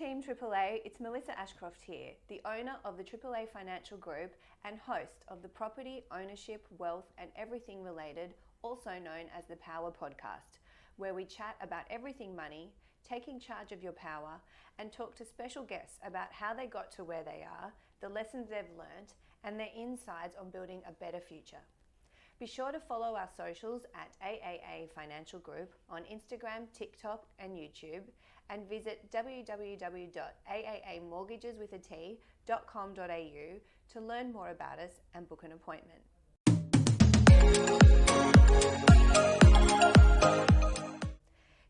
Team AAA, it's Melissa Ashcroft here, the owner of the AAA Financial Group and host of the Property, Ownership, Wealth and Everything Related, also known as the P.O.W.E.R podcast, where we chat about everything money, taking charge of your power, and talk to special guests about how they got to where they are, the lessons they've learnt, and their insights on building a better future. Be sure to follow our socials at AAA Financial Group on Instagram, TikTok and YouTube, and visit www.aamortgageswithat.com.au to learn more about us and book an appointment.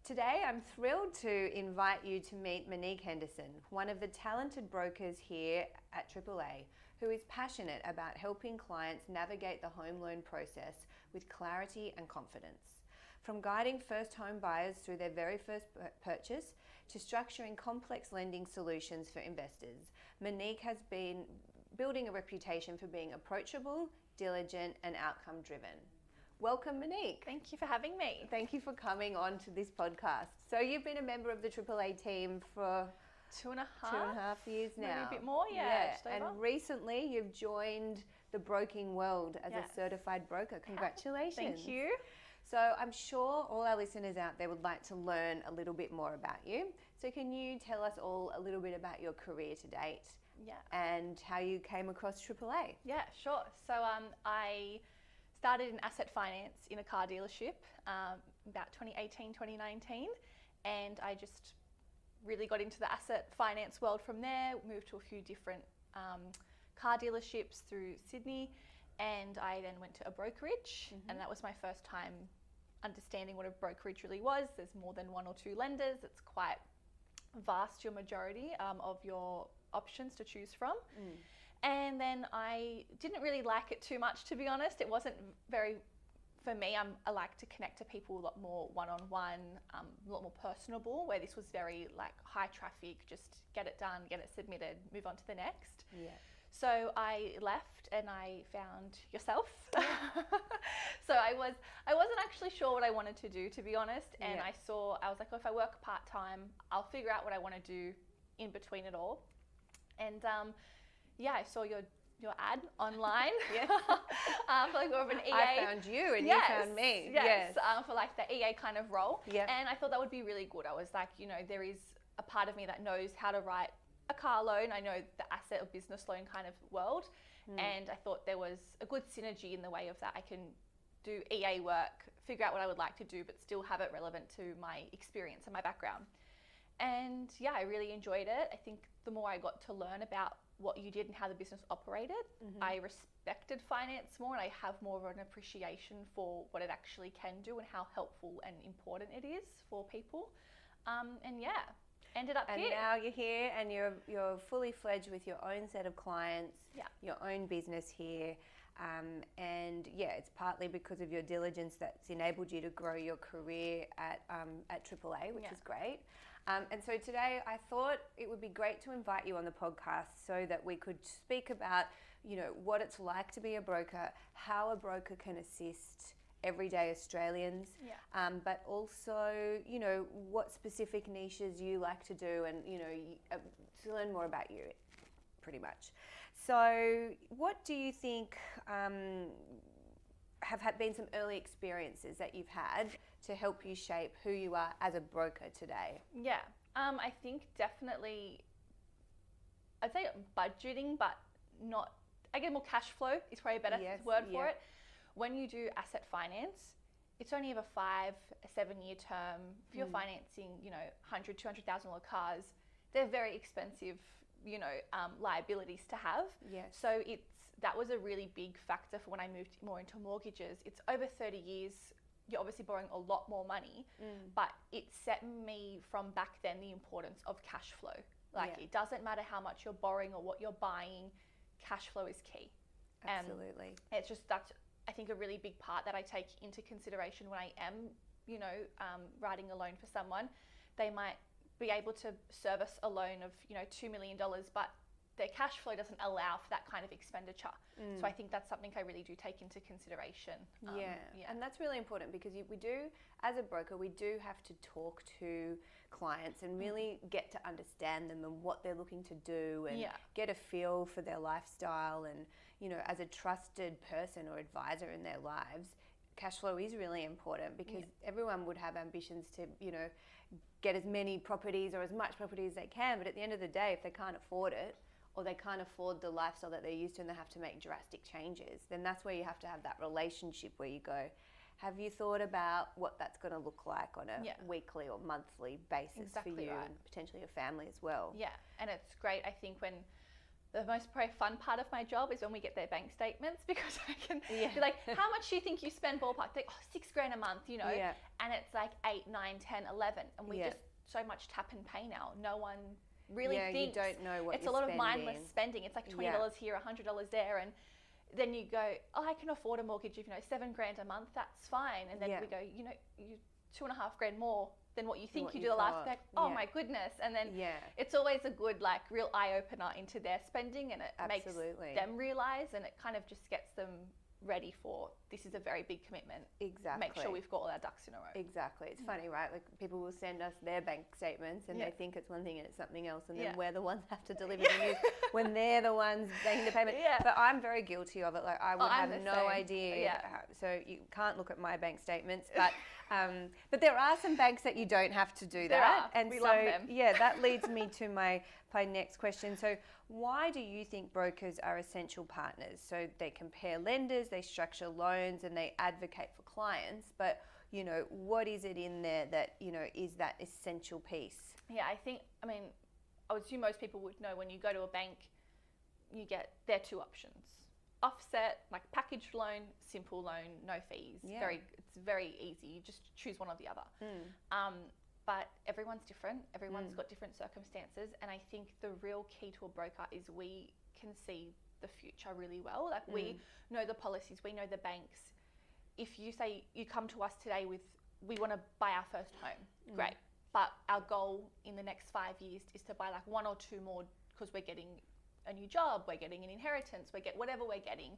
Today I'm thrilled to invite you to meet Monique Henderson, one of the talented brokers here at AAA, who is passionate about helping clients navigate the home loan process with clarity and confidence. From guiding first home buyers through their very first purchase to structuring complex lending solutions for investors, Monique has been building a reputation for being approachable, diligent, and outcome-driven. Welcome, Monique. Thank you for having me. Thank you for coming on to this podcast. So you've been a member of the AAA team for Two and a half years now. Maybe a bit more, yeah. And recently you've joined the broking world as a certified broker. Congratulations. Thank you. So I'm sure all our listeners out there would like to learn a little bit more about you. So can you tell us all a little bit about your career to date? Yeah. And how you came across AAA? Yeah, sure. So I started in asset finance in a car dealership about 2018, 2019. And I just really got into the asset finance world from there, moved to a few different car dealerships through Sydney, and I then went to a brokerage, and that was my first time understanding what a brokerage really was. There's more than one or two lenders. It's quite vast, your majority of your options to choose from. And then I didn't really like it too much, to be honest. It wasn't very, for me, I like to connect to people a lot more one-on-one, a lot more personable, where this was very like high traffic, just get it done, get it submitted, move on to the next. Yeah. So I left and I found yourself. So I wasn't actually sure what I wanted to do, to be honest. And I was like, oh, if I work part-time, I'll figure out what I want to do in between it all. And I saw your ad online. Yes. For like more of an EA. I found you and you found me. Yes. For like the EA kind of role. Yep. And I thought that would be really good. I was like, there is a part of me that knows how to write a car loan. I know the asset or business loan kind of world. And I thought there was a good synergy in the way of that. I can do EA work, figure out what I would like to do, but still have it relevant to my experience and my background. And I really enjoyed it. I think the more I got to learn about what you did and how the business operated, I respected finance more, and I have more of an appreciation for what it actually can do and how helpful and important it is for people. Ended up here. And now you're here and you're fully fledged with your own set of clients, your own business here. It's partly because of your diligence that's enabled you to grow your career at AAA, which is great. And so today I thought it would be great to invite you on the podcast so that we could speak about, what it's like to be a broker, how a broker can assist everyday Australians, but also, what specific niches you like to do and, to learn more about you, pretty much. So what do you think have been some early experiences that you've had to help you shape who you are as a broker today? Yeah, I think definitely, I'd say budgeting, but not, more cash flow is probably a better word for it. When you do asset finance, it's only a 7-year term. If you're financing, $100,000, $200,000 cars, they're very expensive, liabilities to have. Yes. So that was a really big factor for when I moved more into mortgages. It's over 30 years. You're obviously borrowing a lot more money, but it set me from back then the importance of cash flow. It doesn't matter how much you're borrowing or what you're buying, cash flow is key. Absolutely. It's just that's, I think, a really big part that I take into consideration when I am, writing a loan for someone. They might be able to service a loan of, $2 million, but their cash flow doesn't allow for that kind of expenditure. So I think that's something I really do take into consideration. And that's really important because we do, as a broker, we do have to talk to clients and really get to understand them and what they're looking to do and get a feel for their lifestyle. And, you know, as a trusted person or advisor in their lives, cash flow is really important because everyone would have ambitions to, you know, get as many properties or as much property as they can. But at the end of the day, if they can't afford it, or they can't afford the lifestyle that they're used to and they have to make drastic changes, then that's where you have to have that relationship where you go, have you thought about what that's going to look like on a weekly or monthly basis for you and potentially your family as well? Yeah, and it's great, I think, when the most probably fun part of my job is when we get their bank statements, because I can be like, how much do you think you spend ballpark? Like, oh, $6,000 a month, you know, and it's like 8, 9, 10, 11, and we just so much tap and pay now. No one really thinks. You don't know what it's a lot of mindless spending. It's like $20 here, $100 there, and then you go, oh, I can afford a mortgage of, you know, $7,000 a month. That's fine. And then we go, you know, you $2,500 more than what you think you do the last. Like, oh my goodness. And then it's always a good, like, real eye opener into their spending, and it makes them realize, and it kind of just gets them ready for, this is a very big commitment. Exactly. Make sure we've got all our ducks in a row. Exactly. It's funny, right? Like, people will send us their bank statements and they think it's one thing and it's something else, and then we're the ones that have to deliver to you when they're the ones making the payment. But I'm very guilty of it. Like, I would have no idea. So you can't look at my bank statements, but there are some banks that you don't have to do that. And we love them. Yeah, that leads me to my next question. So why do you think brokers are essential partners? So they compare lenders, they structure loans, and they advocate for clients. But, you know, what is it in there that, you know, is that essential piece? Yeah, I mean, I would assume most people would know when you go to a bank, you get their two options. Offset, like packaged loan, simple loan, no fees. It's very easy. You just choose one or the other. But everyone's different. Everyone's got different circumstances. And I think the real key to a broker is we can see the future really well. Like, we know the policies, we know the banks. If you say you come to us today with, we want to buy our first home, great. But our goal in the next 5 years is to buy like 1 or 2 more, because we're getting a new job, we're getting an inheritance, we get whatever we're getting.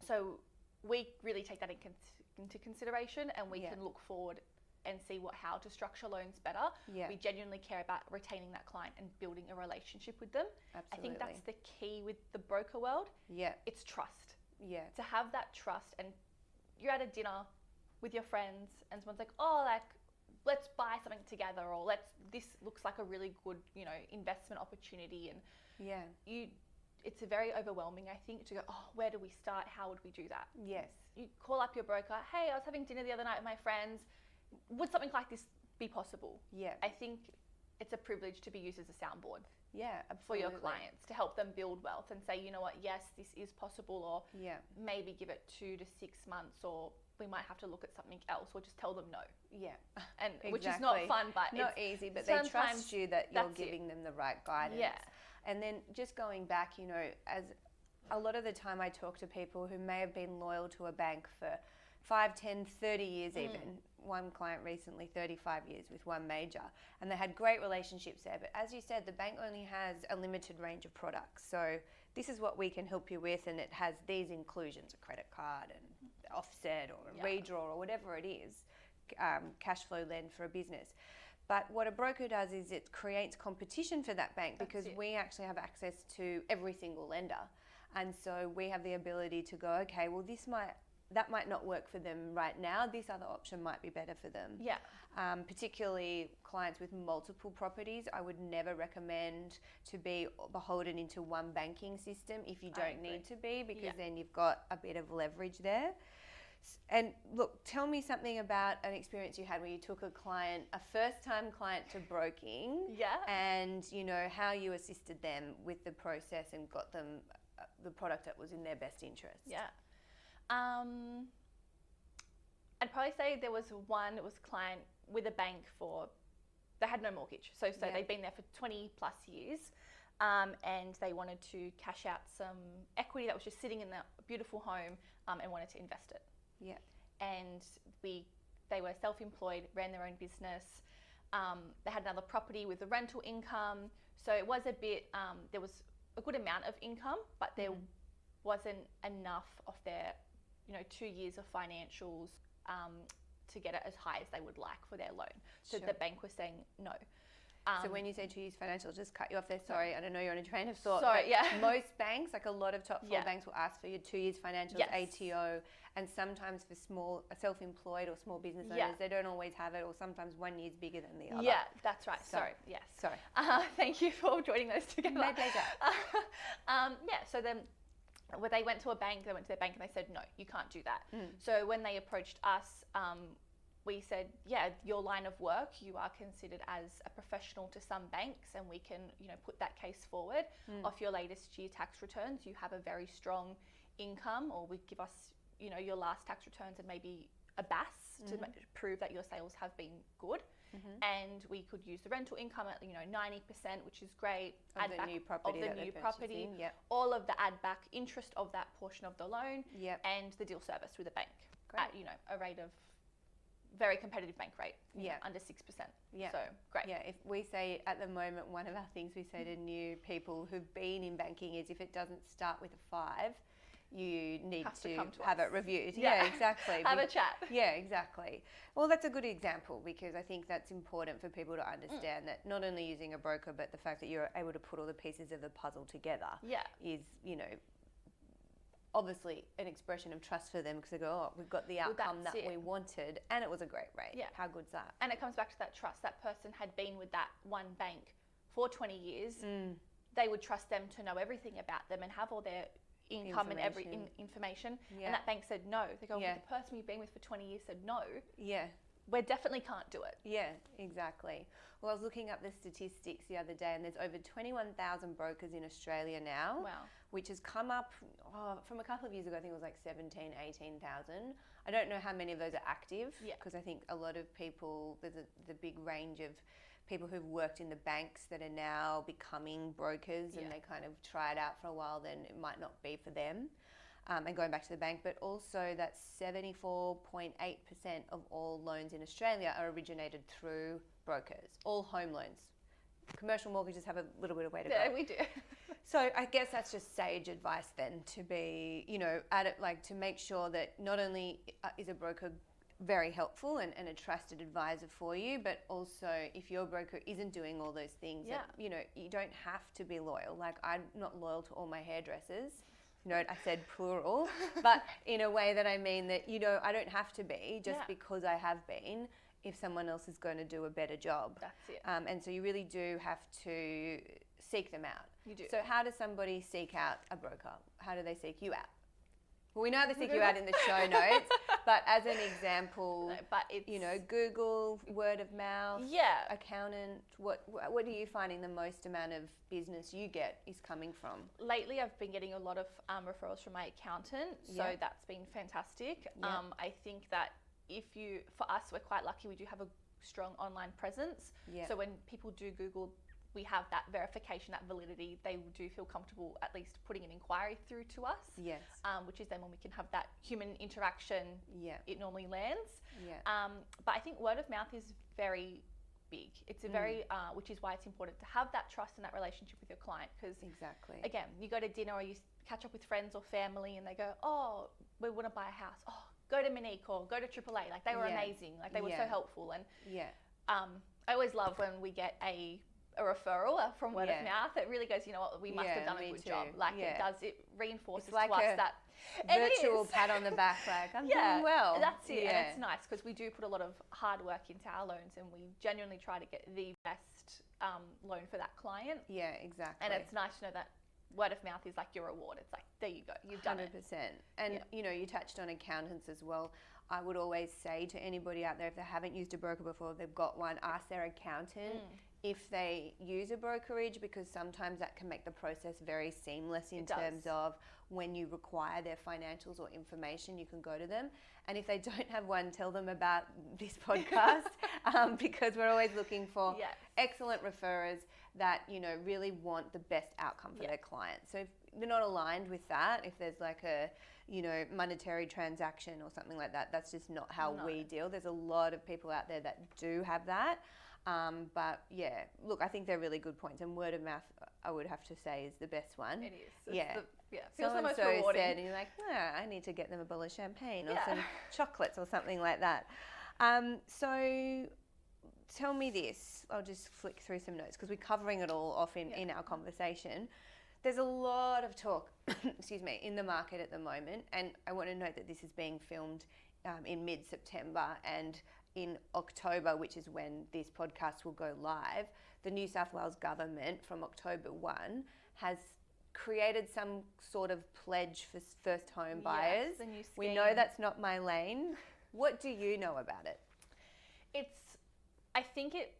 So we really take that into consideration, and we can look forward and see how to structure loans better. We genuinely care about retaining that client and building a relationship with them. Absolutely. I think that's the key with the broker world. It's trust. To have that trust, and you're at a dinner with your friends and someone's like, oh, like, let's buy something together, or this looks like a really good, you know, investment opportunity, and it's very overwhelming, I think, to go, oh, where do we start? How would we do that? You call up your broker, hey, I was having dinner the other night with my friends. Would something like this be possible? I think it's a privilege to be used as a soundboard. For your clients, to help them build wealth and say, you know what, yes, this is possible, or maybe give it 2 to 6 months, or we might have to look at something else, or just tell them no. And which is not fun, but not easy, but they trust you that you're giving them the right guidance. And then just going back, you know, as a lot of the time I talk to people who may have been loyal to a bank for 5, 10, 30 years even. One client recently, 35 years with one major, and they had great relationships there. But as you said, the bank only has a limited range of products. So this is what we can help you with, and it has these inclusions, a credit card and offset or a redraw or whatever it is, cash flow lend for a business. But what a broker does is it creates competition for that bank, because we actually have access to every single lender. And so we have the ability to go, okay, well, that might not work for them right now. This other option might be better for them. Particularly clients with multiple properties, I would never recommend to be beholden into one banking system if you don't need to be, because then you've got a bit of leverage there. And look, tell me something about an experience you had where you took a first-time client to broking, and, you know, how you assisted them with the process and got them the product that was in their best interest. I'd probably say there was a client with a bank they had no mortgage. So they'd been there for 20 plus years, and they wanted to cash out some equity that was just sitting in their beautiful home, and wanted to invest it. And they were self-employed, ran their own business, They had another property with a rental income. So it was a bit, there was a good amount of income, but there wasn't enough of their, 2 years of financials to get it as high as they would like for their loan. So Sure. the bank was saying no. So when you say 2 years financial, just cut you off there. Sorry, I don't know you're on a train of thought. Sorry, but yeah. Most banks, like a lot of top 4 Yeah. banks, will ask for your 2 years financials, Yes. ATO, and sometimes for small, self-employed or small business owners, Yeah. they don't always have it, or sometimes one year's bigger than the other. Yeah, that's right. So- Sorry, yes. Sorry. Thank you for joining those together. My pleasure. So then when they went to their bank and they said, no, you can't do that. Mm. So when they approached us, we said, yeah, your line of work, you are considered as a professional to some banks, and we can, put that case forward. Off your latest year tax returns, you have a very strong income, or we give us, your last tax returns and maybe a BAS to prove that your sales have been good. And we could use the rental income at 90%, which is great. Of the new property that they're purchasing, yep. All of the add back interest of that portion of the loan, Yep. and the deal service with the bank Great. at a rate of very competitive bank rate, Yeah. under 6%. Yeah. So great. Yeah, if we say at the moment, one of our things we say to new people who've been in banking is if it doesn't start with a 5, you need Have to to come to have us. it reviewed. Yeah. Yeah, exactly. Have a chat. Yeah, exactly. Well, that's a good example, because I think that's important for people to understand that not only using a broker, but the fact that you're able to put all the pieces of the puzzle together Yeah. is, obviously an expression of trust for them, because they go, oh, we've got the outcome that's that it. we wanted, and it was a great rate. Yeah. How good's that? And it comes back to that trust. That person had been with that one bank for 20 years. They would trust them to know everything about them and have all their income and every information. Yeah. And that bank said no. They go, Yeah. well, the person you've been with for 20 years said no. Yeah. We definitely can't do it. Yeah, exactly. Well, I was looking up the statistics the other day, and there's over 21,000 brokers in Australia now, Wow. which has come up from a couple of years ago. I think it was like 17, 18,000. I don't know how many of those are active, Yeah. because I think a lot of people, there's the big range of people who've worked in the banks that are now becoming brokers, and Yeah. they kind of try it out for a while, then it might not be for them. And going back to the bank, but also that 74.8% of all loans in Australia are originated through brokers, all home loans. Commercial mortgages have a little bit of way to Yeah, go. we do. So I guess that's just sage advice then, to be, at it, like, to make sure that not only is a broker very helpful and a trusted advisor for you, but also if your broker isn't doing all those things, Yeah. that, you don't have to be loyal. Like, I'm not loyal to all my hairdressers. Note, I said plural, but in a way that I mean that, I don't have to be just Yeah. because I have been, if someone else is going to do a better job. That's it. And so you really do have to seek them out. You do. So how does somebody seek out a broker? How do they seek you out? Well, we know they seek you out in the show notes, but as an example, No, but it's, Google, word of mouth, yeah. accountant, what are you finding the most amount of business you get is coming from? Lately, I've been getting a lot of referrals from my accountant, so Yeah. that's been fantastic. Yeah. I think that for us, we're quite lucky. We do have a strong online presence. Yeah. So when people do Google, we have that verification, that validity. They do feel comfortable at least putting an inquiry through to us, Yes. which is then when we can have that human interaction. Yeah. It normally lands. Yeah. But I think word of mouth is very big. It's a very, which is why it's important to have that trust and that relationship with your client, because Exactly. again, you go to dinner or you catch up with friends or family and they go, oh, we want to buy a house. Oh, go to Monique or go to AAA. Like, they were Yeah. amazing. Like, they were Yeah. so helpful. And Yeah. I always love when we get a referral from word Yeah. of mouth. It really goes, you know what, we must Yeah, have done a me good too. job. Like, Yeah. it reinforces It's like to us a that Virtual it is. pat on the back, like, I'm Yeah, doing well. that's it. Yeah. And it's nice because we do put a lot of hard work into our loans, and we genuinely try to get the best loan for that client. Yeah, exactly. And it's nice to know that word of mouth is like your reward. It's like, there you go, you've done it. 100%. And, Yeah. you touched on accountants as well. I would always say to anybody out there, if they haven't used a broker before, they've got one, ask their accountant if they use a brokerage, because sometimes that can make the process very seamless in It does. terms of when you require their financials or information, you can go to them. And if they don't have one, tell them about this podcast, because we're always looking for Yes. excellent referrers that, really want the best outcome for Yeah. their clients. So if they're not aligned with that, if there's like a, monetary transaction or something like that, that's just not how No. we deal. There's a lot of people out there that do have that. But yeah, look, I think they're really good points, and word of mouth, I would have to say, is the best one. It is. Feels the most so rewarding. said, and you're like, I need to get them a bottle of champagne or Yeah. some chocolates or something like that. So tell me this. I'll just flick through some notes because we're covering it all off in our conversation. There's a lot of talk, excuse me, in the market at the moment, and I want to note that this is being filmed in mid-September, and in October, which is when this podcast will go live, the New South Wales government from October 1 has created some sort of pledge for first home buyers. The new scheme. We know that's not my lane. What do you know about it? I think it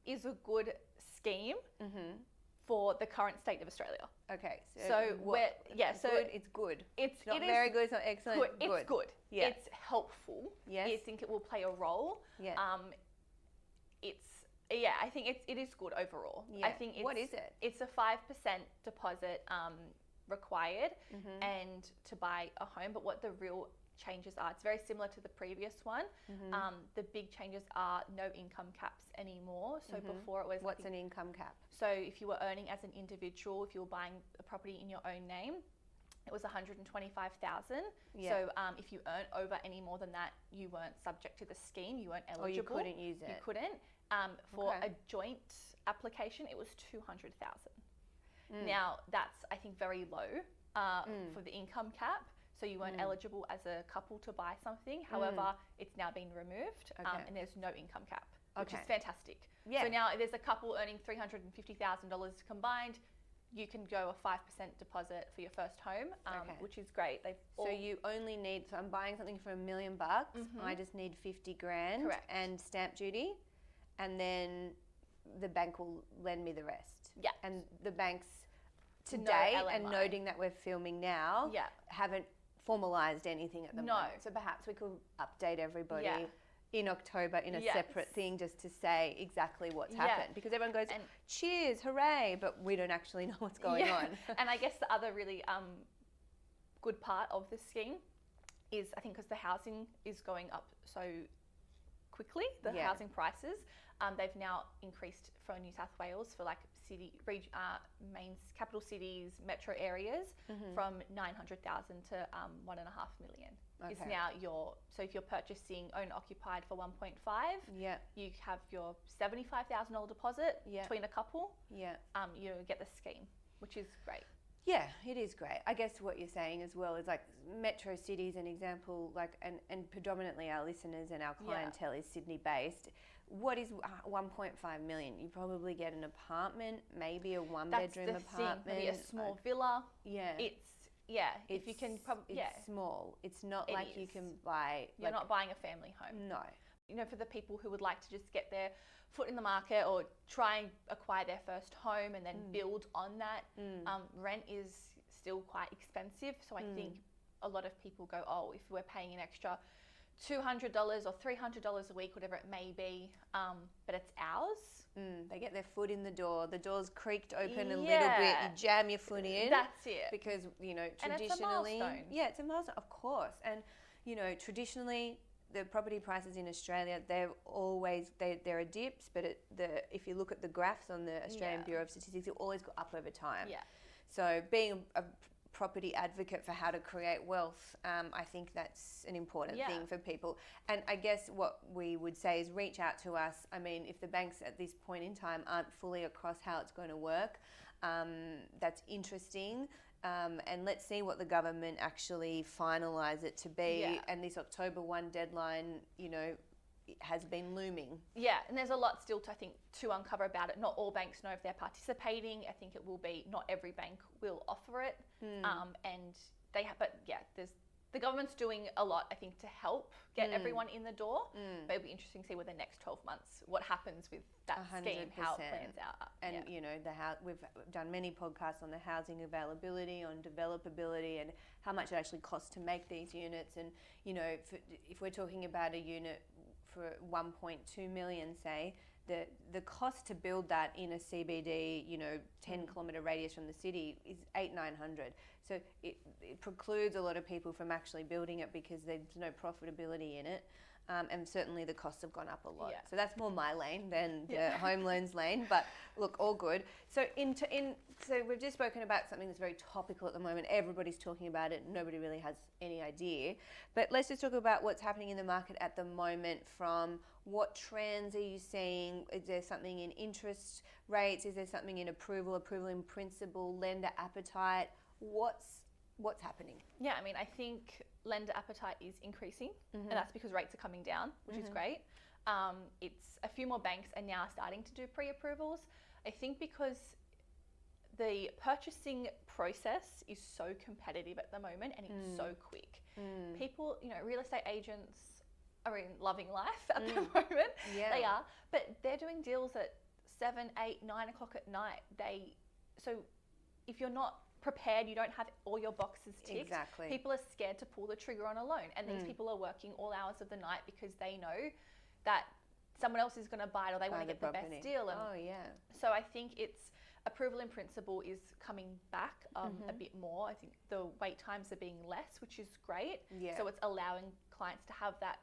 is a good scheme for the current state of Australia. Okay, it's good. It's not very good. It's not excellent. Good. It's good. Yeah. It's helpful. Yes. I think it will play a role. Yeah. I think it is good overall. Yeah. I think what is it? It's a 5% deposit required and to buy a home. But what the real changes are, it's very similar to the previous one. The big changes are no income caps anymore. So before it was... What's an income cap? So if you were earning as an individual, if you were buying a property in your own name, it was $125,000. Yeah. So if you earn over any more than that, you weren't subject to the scheme. You weren't eligible. Or you couldn't use it. You couldn't. For a joint application, it was $200,000. Now that's, I think, very low for the income cap. So you weren't eligible as a couple to buy something. However, it's now been removed, and there's no income cap, which is fantastic. Yeah. So now if there's a couple earning $350,000 combined, you can go a 5% deposit for your first home, which is great. So you only need. So I'm buying something for $1 million. I just need 50 grand. Correct. And stamp duty, and then the bank will lend me the rest. Yeah. And the banks today, No and LMI. noting that we're filming now, haven't formalized anything at the moment. So perhaps we could update everybody in October in a separate thing, just to say exactly what's happened, because everyone goes, cheers, hooray, but we don't actually know what's going on. And I guess the other really good part of this scheme is, I think, because the housing is going up so quickly, the housing prices, they've now increased for New South Wales for like main capital cities, metro areas, from 900,000 to 1.5 million. It's now so if you're purchasing own occupied for 1.5, you have your $75,000 deposit between a couple. You get the scheme, which is great. Yeah, it is great. I guess what you're saying as well is like metro cities, an example, like, and predominantly our listeners and our clientele is Sydney based. What is 1.5 million? You probably get an apartment, maybe a one-bedroom apartment, maybe a small villa. Yeah, if you can, it's small. It's not like you can buy. You're not buying a family home. No. You know, for the people who would like to just get their foot in the market or try and acquire their first home and then build on that, rent is still quite expensive. So I think a lot of people go, if we're paying an extra $200 or $300 a week, whatever it may be, but it's ours. They get their foot in the door. The door's creaked open a little bit. You jam your foot in. That's it. Because, you know, traditionally... And it's a milestone. Yeah, it's a milestone, of course. And, you know, traditionally, the property prices in Australia, there are dips, but if you look at the graphs on the Australian Bureau of Statistics, it always go up over time. Yeah. So being a property advocate for how to create wealth, I think that's an important thing for people. And I guess what we would say is reach out to us. I mean, if the banks at this point in time aren't fully across how it's going to work, that's interesting. And let's see what the government actually finalise it to be. Yeah. And this October 1 deadline, you know, has been looming. Yeah, and there's a lot still to uncover about it. Not all banks know if they're participating. I think it will be, not every bank will offer it. And they have, but the government's doing a lot, I think, to help get everyone in the door. But it'll be interesting to see with the next 12 months what happens with that 100%. scheme, how it plans out. And you know, we've done many podcasts on the housing availability, on developability, and how much it actually costs to make these units. And you know, if we're talking about a unit for 1.2 million, say, the cost to build that in a CBD, you know, 10 kilometre radius from the city is $800-900. So it precludes a lot of people from actually building it because there's no profitability in it. and certainly the costs have gone up a lot. Yeah. So that's more my lane than the Yeah. home loans lane. But look, all good. So so we've just spoken about something that's very topical at the moment. Everybody's talking about it. Nobody really has any idea. But let's just talk about what's happening in the market at the moment. From what trends are you seeing? Is there something in interest rates? Is there something in approval in principle, lender appetite? What's happening? Yeah, I mean, I think lender appetite is increasing, and that's because rates are coming down, which is great. It's a few more banks are now starting to do pre-approvals. I think because the purchasing process is so competitive at the moment and it's so quick. People, real estate agents are in loving life at the moment. Yeah. They are, but they're doing deals at 7, 8, 9 o'clock at night. So if you're not prepared, you don't have all your boxes ticked. Exactly. People are scared to pull the trigger on a loan, and these people are working all hours of the night because they know that someone else is going to buy it or they want to get the best deal. And oh yeah. so I think it's approval in principle is coming back a bit more. I think the wait times are being less, which is great. Yeah. So it's allowing clients to have that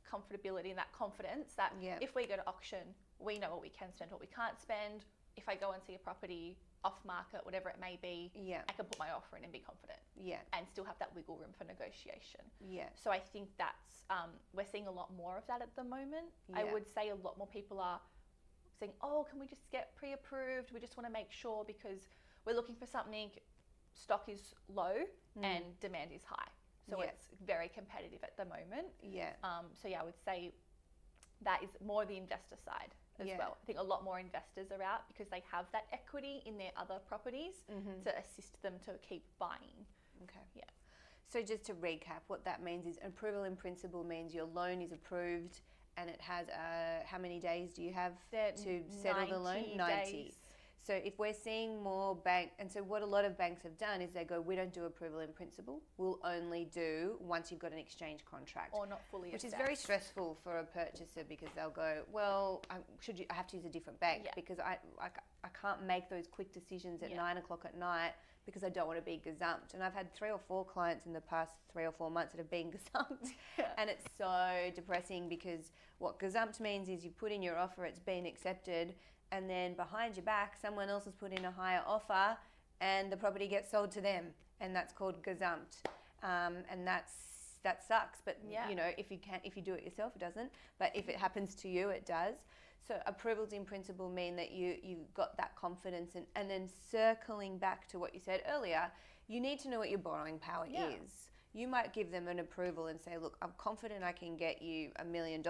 comfortability and that confidence that if we go to auction, we know what we can spend, what we can't spend. If I go and see a property off market, whatever it may be, I can put my offer in and be confident. And still have that wiggle room for negotiation. So I think that's, we're seeing a lot more of that at the moment. I would say a lot more people are saying, oh, can we just get pre-approved? We just want to make sure because we're looking for something, stock is low and demand is high. So it's very competitive at the moment. So I would say that is more the investor side as well. I think a lot more investors are out because they have that equity in their other properties to assist them to keep buying. Okay. Yeah. So just to recap, what that means is approval in principle means your loan is approved and it has how many days do you have to settle the loan? 90 days. So if we're seeing more and so what a lot of banks have done is they go, we don't do approval in principle. We'll only do once you've got an exchange contract. Or not fully Which assessed. is very stressful for a purchaser because they'll go, well, I have to use a different bank because I can't make those quick decisions at 9 o'clock at night because I don't want to be gazumped. And I've had 3 or 4 clients in the past 3 or 4 months that have been gazumped. And it's so depressing because what gazumped means is you put in your offer, it's been accepted, and then behind your back, someone else has put in a higher offer and the property gets sold to them. And that's called gazumped. And that sucks. But, if you do it yourself, it doesn't. But if it happens to you, it does. So approvals in principle mean that you got that confidence. And then circling back to what you said earlier, you need to know what your borrowing power is. You might give them an approval and say, look, I'm confident I can get you $1 million.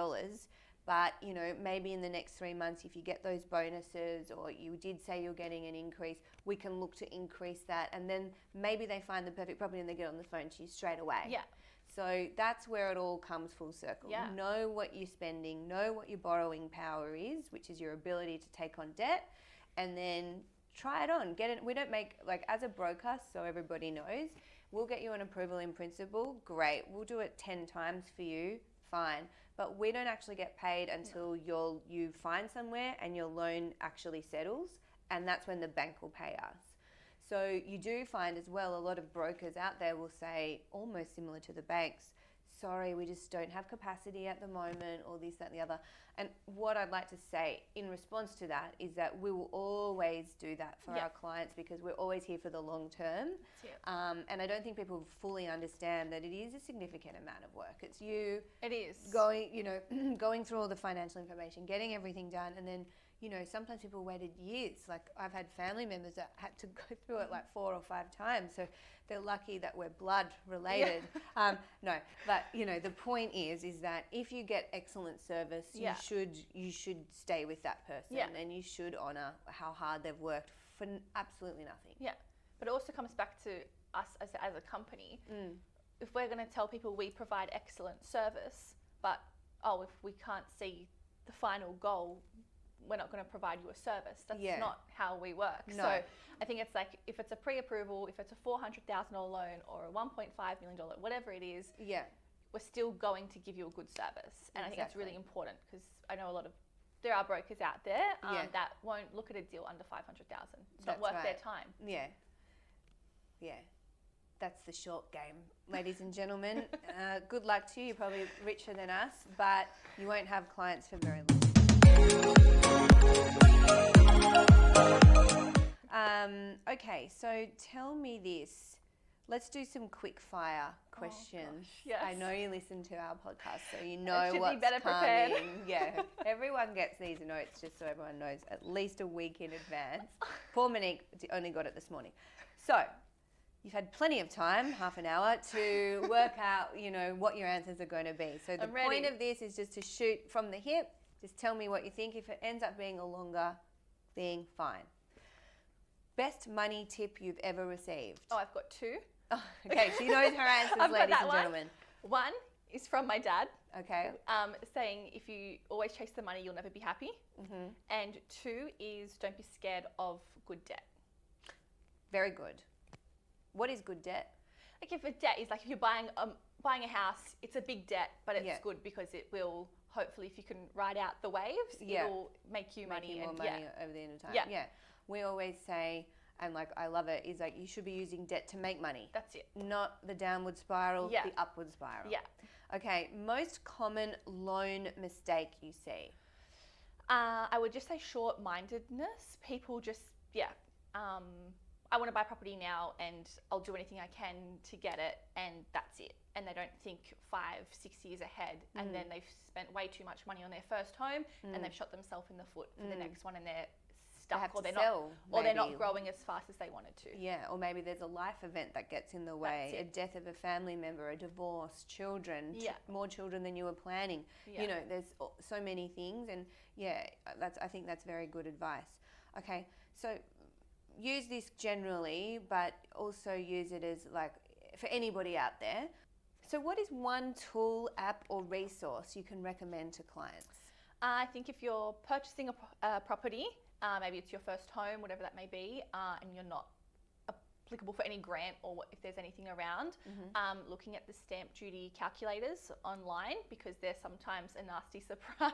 But, maybe in the next 3 months, if you get those bonuses or you did say you're getting an increase, we can look to increase that. And then maybe they find the perfect property and they get on the phone to you straight away. Yeah. So that's where it all comes full circle. Yeah. Know what you're spending, know what your borrowing power is, which is your ability to take on debt, and then try it on. Get it. We don't make, as a broker, so everybody knows, we'll get you an approval in principle. Great. We'll do it 10 times for you. Fine. But we don't actually get paid until you find somewhere and your loan actually settles, and that's when the bank will pay us. So you do find as well, a lot of brokers out there will say, almost similar to the banks, sorry, we just don't have capacity at the moment, or this, that, and the other. And what I'd like to say in response to that is that we will always do that for our clients because we're always here for the long term. And I don't think people fully understand that it is a significant amount of work. It's you. It is. Going through all the financial information, getting everything done, and then sometimes people waited years. I've had family members that had to go through it 4 or 5 times. So they're lucky that we're blood related. No, but the point is that if you get excellent service, you should stay with that person, and you should honour how hard they've worked for absolutely nothing. Yeah, but it also comes back to us as a company. If we're going to tell people we provide excellent service, but if we can't see the final goal, we're not going to provide you a service. That's not how we work. No. So I think it's if it's a pre-approval, if it's a $400,000 loan or a $1.5 million, whatever it is, we're still going to give you a good service. And I think that's really important because I know there are brokers out there that won't look at a deal under $500,000. It's not worth their time. Yeah. that's the short game, ladies and gentlemen. Good luck to you. You're probably richer than us, but you won't have clients for very long. Okay, so tell me this. Let's do some quick fire questions. Yes. I know you listen to our podcast, so you know should what's be better prepared. coming. Yeah, everyone gets these notes just so everyone knows at least a week in advance. Poor Monique only got it this morning. So you've had plenty of time, half an hour, to work out, what your answers are going to be. So the point of this is just to shoot from the hip. Just tell me what you think. If it ends up being a longer thing, fine. Best money tip you've ever received? Oh, I've got two. Oh, okay, she knows her answers, ladies and gentlemen. One is from my dad. Okay. Saying if you always chase the money, you'll never be happy. Mm-hmm. And two is don't be scared of good debt. Very good. What is good debt? Like if a debt is like if you're buying a house, it's a big debt, but it's good because it will hopefully, if you can ride out the waves, it'll make you money more money over the end of time. Yeah. We always say, and like I love it, is like you should be using debt to make money. That's it. Not the downward spiral, the upward spiral. Yeah. Okay, most common loan mistake you see? I would just say short-mindedness. People just, I want to buy property now and I'll do anything I can to get it and that's it. And they don't think 5-6 years ahead and then they've spent way too much money on their first home and they've shot themselves in the foot for the next one and they're stuck they're not growing as fast as they wanted to. Yeah, or maybe there's a life event that gets in the way, a death of a family member, a divorce, children, more children than you were planning. Yeah. There's so many things and I think that's very good advice. Okay, so use this generally, but also use it as like for anybody out there. So what is one tool, app or resource you can recommend to clients? I think if you're purchasing a property, maybe it's your first home, whatever that may be, and you're not applicable for any grant or if there's anything around, looking at the stamp duty calculators online because there's sometimes a nasty surprise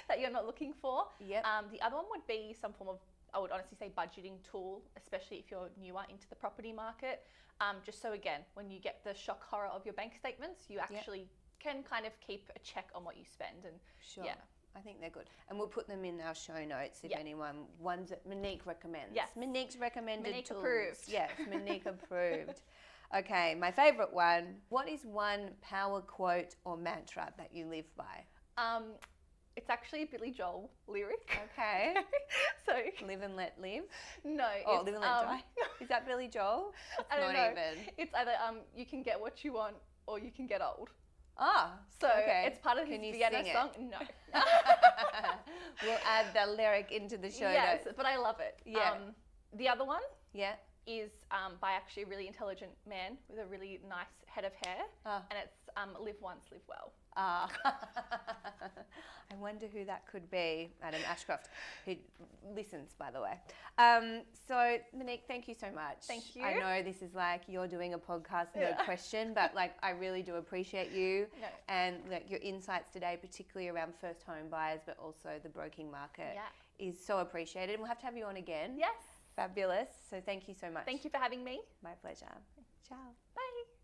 that you're not looking for. Yep. The other one would be some form of, I would honestly say, budgeting tool, especially if you're newer into the property market. Just so again, when you get the shock horror of your bank statements, you actually can kind of keep a check on what you spend. And I think they're good. And we'll put them in our show notes if anyone, ones that Monique recommends. Yes. Monique's recommended Monique tools. approved. Yes, Monique approved. Okay, my favourite one. What is one power quote or mantra that you live by? It's actually a Billy Joel lyric. Okay. So live and let live? No. Oh, live and let die? Is that Billy Joel? I don't know. Even. It's either you can get what you want or you can get old. Ah, so it's part of his Vienna song. No. We'll add the lyric into the show notes. But I love it. Yeah. The other one is by actually a really intelligent man with a really nice head of hair, and it's live once, live well. I wonder who that could be. Adam Ashcroft, who listens, by the way. So, Monique, thank you so much. Thank you. I know this is like you're doing a podcast, no question, but like I really do appreciate you and like your insights today, particularly around first home buyers, but also the broking market is so appreciated. We'll have to have you on again. Yes. Fabulous. So thank you so much. Thank you for having me. My pleasure. Ciao. Bye.